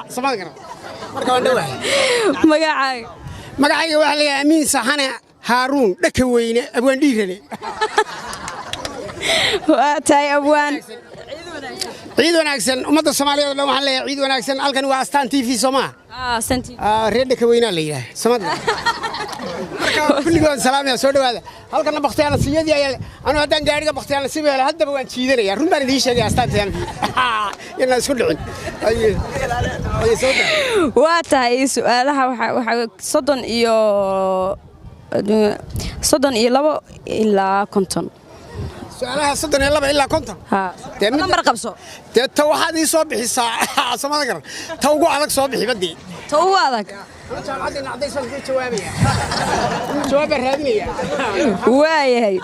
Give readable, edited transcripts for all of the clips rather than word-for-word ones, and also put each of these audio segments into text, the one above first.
سمعت كلام مركب الدواء مقعي وحلي أمين صحنا هارون دكوين أبوان ديرني واتاي أبوان عيد وناكسن ومدى الصومالية لو حلي عيد وناكسن ألقن وأستان تي في سما سنتي ريد دكوين اللي سمعت كل يوم سلام يا سودو هذا هل كنا بختيار السيدي أنا هذا قاعد بختيار السيدي هذا بوان شيدني يا رمبان دي شيء أستان تيان يلا سكولين أي واتاي سؤالها صدن إيو إلا كنتم سؤالها صدن إلا كنتم نمبر قبصو تو هذه صبح الساعة سمعت كلام توقع عليك صبح بدي تو هذاك جواب الرادية واي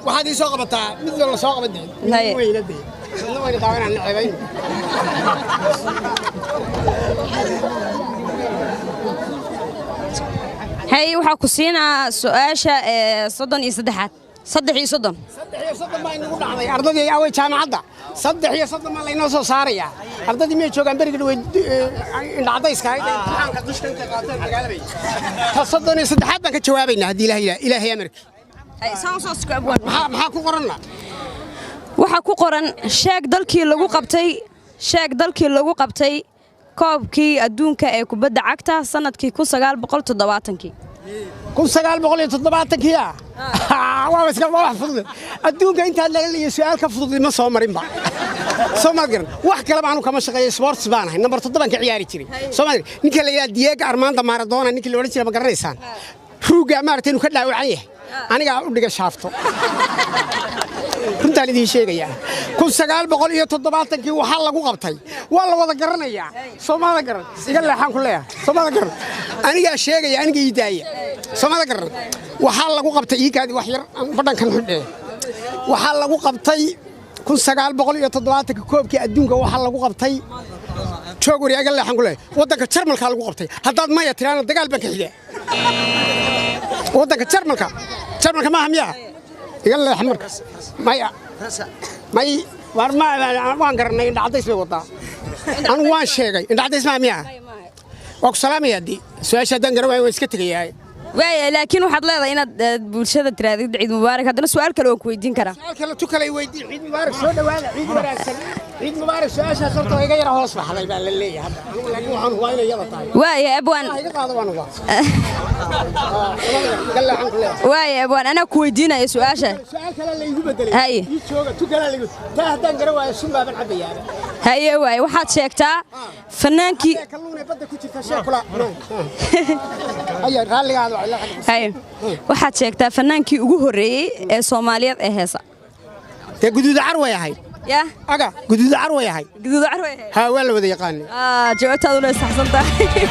وهذه سوق بتاع مثل ولا سوق بدي وين بدي وين داون عن العبين هاي waxaa ku siinaa su'aasha صدن iyo saddexaad صدح iyo صدن ما inuu dhacday ardadii ay jaamacadda صدح iyo صدن ma la inoo soo saaraya ardadii ma joogan bariga way indhacdayska ay imtixaanka dushkanta qaateen magaalada ta صدن iyo saddexaad baan ka jawaabaynaa hadii ilaahay amarki ay soo soo abwan maxaa ku qoranna waxa ku qoran sheeg dalkii lagu qabtay koobkii adduunka ee kubadda cagta sanadkii 1970 1970 waa iska wax fudud adduunka inta laga leeyahay su'aal ka fudud ma soo marin ba Soomaaligan wax kale baan kama shaqeeyay sports baan ahay number 7 ka ciyaari jiray Soomaali ninka la yiraahdo Diego Armando Maradona ninka la oran jiray ma garanaysaan ruuga maartay inuu ka dhaawacan yahay aniga u dhiga shaafto runta lidii sheegaya 1970 waxa lagu qabtay waa la wada garanayaa Soomaaliga garan iga leexan ku leeyahay Soomaaliga garan aniga sheegaya aniga iidaaya Soomaaliga garan waxa lagu qabtay iikaadi wax yar badhankan xidhay waxa lagu qabtay 1970 koobkii adduunka waxa lagu qabtay joog wariyaga leexan ku leeyahay wadanka Jarmalka lagu qabtay haddaad ma yatiraana dagaal baan ka xigay wadanka Jarmalka ma hamiya iga leexan markaas may waan garanay indhacdays bay wadaa anu waan sheegay indhacdays ma hamiya waa ku salaamaya di su'aasha dan garan way iska tagayay waay laakiin waxaad leedahay inaad bulshada tiraadid ciid mubaarak hadana su'aal kale oo ku weydiin kara su'aal kale tu kale weydiin ciid mubaarak soo dhawaada ciid wanaagsan ciid mubaarak su'aasha sabto iga yara hoos baxday baa la leeyahay hadda laakiin waxaan waa inay yada tahay waay abwan iga qaado waan uga waay abwan ana ku weydiinayo su'aasha su'aal kale la igu bedelay hay jooga tu kale la igu taa hadan garan waayo sumba ban cabayaa hay waay waxaad sheegtaa fanaankii kalluunay badda ku jirta sheekula ayaa raaligaada hay waxaad sheegtaa fanaankii ugu horeeyay ee Soomaaliyeed ee heesa te guduud carway ahay ya aga guduud carway ahay ha waa la wada yaqaan jawaabtaadu way saxsan tahay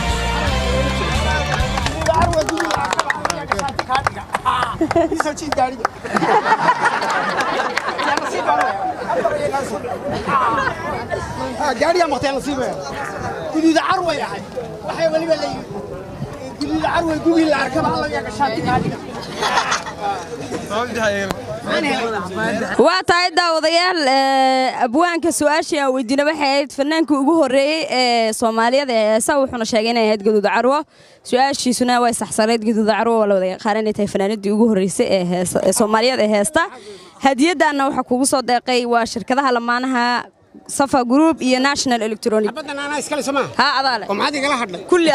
gaariga maqtay nasiiba guduud carway ahay waxay waliba leeyihiin guduud carway gugii la arkaba alla ya gashaati gaariga waa tahay daawadayaal abwaanka su'aashii aan weydiinay waxay ahayd fanaanka ugu horeeyay ee Soomaaliyeed ee heesa wuxuuna sheegay inay ahayd guduud carwo su'aashiisuna way saxsaneed guduud carwo wala wada qaaranay tahay fanaanadii ugu horeysay ee heesa Soomaaliyeed ee heesta hadiyadana waxa kugu soo deeqay waa shirkadaha lamaanaha Safa Group iyo National Electronic abadana ana iskale Soomaa ha adaale oo maxaad igala hadlay kulli